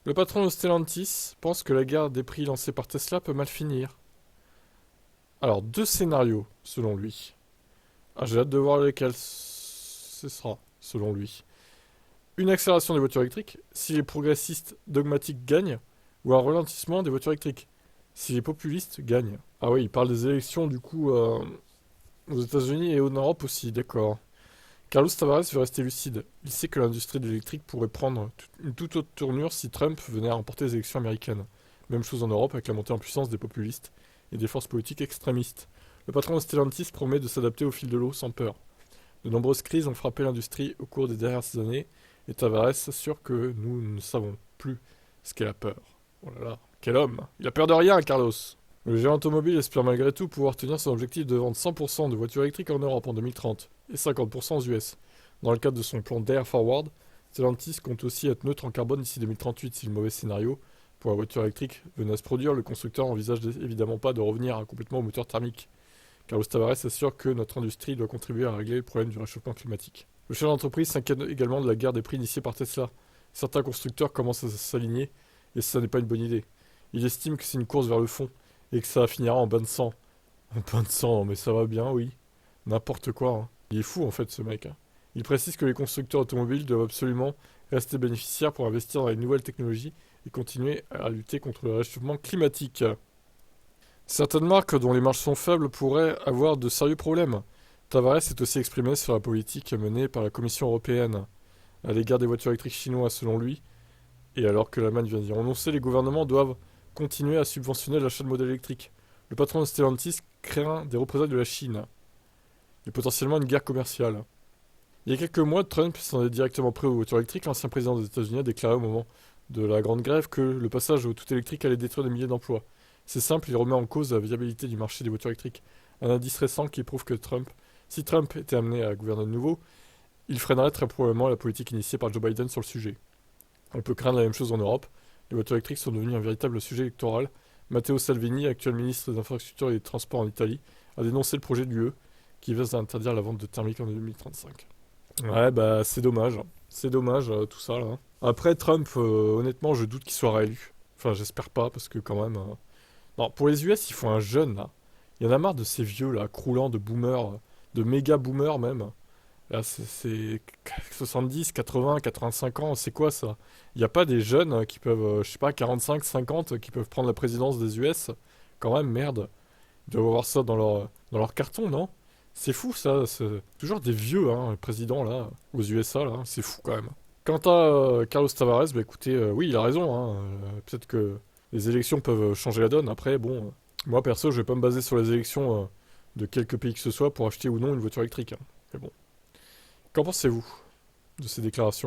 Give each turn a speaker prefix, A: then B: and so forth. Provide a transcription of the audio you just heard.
A: Le patron de Stellantis pense que la guerre des prix lancée par Tesla peut mal finir. Alors, deux scénarios, selon lui. Ah, j'ai hâte de voir lesquels ce sera, selon lui. Une accélération des voitures électriques, si les progressistes dogmatiques gagnent, ou un ralentissement des voitures électriques, si les populistes gagnent. Ah oui, il parle des élections, du coup, aux États-Unis et en Europe aussi, d'accord. Carlos Tavares veut rester lucide. Il sait que l'industrie de l'électrique pourrait prendre une toute autre tournure si Trump venait à remporter les élections américaines. Même chose en Europe avec la montée en puissance des populistes et des forces politiques extrémistes. Le patron de Stellantis promet de s'adapter au fil de l'eau sans peur. De nombreuses crises ont frappé l'industrie au cours des dernières années et Tavares s'assure que nous ne savons plus ce qu'est la peur. Oh là là, quel homme! Il a peur de rien, Carlos! Le géant automobile espère malgré tout pouvoir tenir son objectif de vendre 100% de voitures électriques en Europe en 2030 et 50% aux US. Dans le cadre de son plan Dare Forward, Stellantis compte aussi être neutre en carbone d'ici 2038 si le mauvais scénario pour la voiture électrique venait à se produire. Le constructeur n'envisage évidemment pas de revenir complètement au moteur thermique. Carlos Tavares assure que notre industrie doit contribuer à régler le problème du réchauffement climatique. Le chef d'entreprise s'inquiète également de la guerre des prix initiée par Tesla. Certains constructeurs commencent à s'aligner et ça n'est pas une bonne idée. Il estime que c'est une course vers le fond et que ça finira en bain de sang. En bain de sang, mais ça va bien, oui. N'importe quoi, hein. Il est fou en fait ce mec, hein. Il précise que les constructeurs automobiles doivent absolument rester bénéficiaires pour investir dans les nouvelles technologies et continuer à lutter contre le réchauffement climatique. Certaines marques dont les marges sont faibles pourraient avoir de sérieux problèmes. Tavares s'est aussi exprimé sur la politique menée par la Commission européenne à l'égard des voitures électriques chinoises selon lui, et alors que l'Allemagne vient d'y renoncer, les gouvernements doivent continuer à subventionner l'achat de modèles électriques. Le patron de Stellantis craint des représailles de la Chine et potentiellement une guerre commerciale. Il y a quelques mois, Trump s'en est directement pris aux voitures électriques. L'ancien président des États-Unis a déclaré au moment de la grande grève que le passage au tout électrique allait détruire des milliers d'emplois. C'est simple, il remet en cause la viabilité du marché des voitures électriques. Un indice récent qui prouve que si Trump était amené à gouverner de nouveau, il freinerait très probablement la politique initiée par Joe Biden sur le sujet. On peut craindre la même chose en Europe. Les voitures électriques sont devenues un véritable sujet électoral. Matteo Salvini, actuel ministre des Infrastructures et des Transports en Italie, a dénoncé le projet de l'UE qui vise à interdire la vente de thermiques en 2035. Ouais, bah c'est dommage. C'est dommage tout ça là. Après Trump, honnêtement, je doute qu'il soit réélu. Enfin, j'espère pas parce que quand même. Non, pour les US, il faut un jeune là. Il y en a marre de ces vieux là, croulants de boomers, de méga boomers même. Là, c'est 70, 80, 85 ans, c'est quoi ça? Il n'y a pas des jeunes qui peuvent, je sais pas, 45, 50, qui peuvent prendre la présidence des US? Quand même, merde. Ils doivent avoir ça dans leur carton, non? C'est fou ça, c'est toujours des vieux, hein, présidents là, aux USA là, c'est fou quand même. Quant à Carlos Tavares, bah écoutez, oui, il a raison, hein, peut-être que les élections peuvent changer la donne. Après, bon, moi perso, je vais pas me baser sur les élections de quelques pays que ce soit pour acheter ou non une voiture électrique, hein. Mais bon. Qu'en pensez-vous de ces déclarations?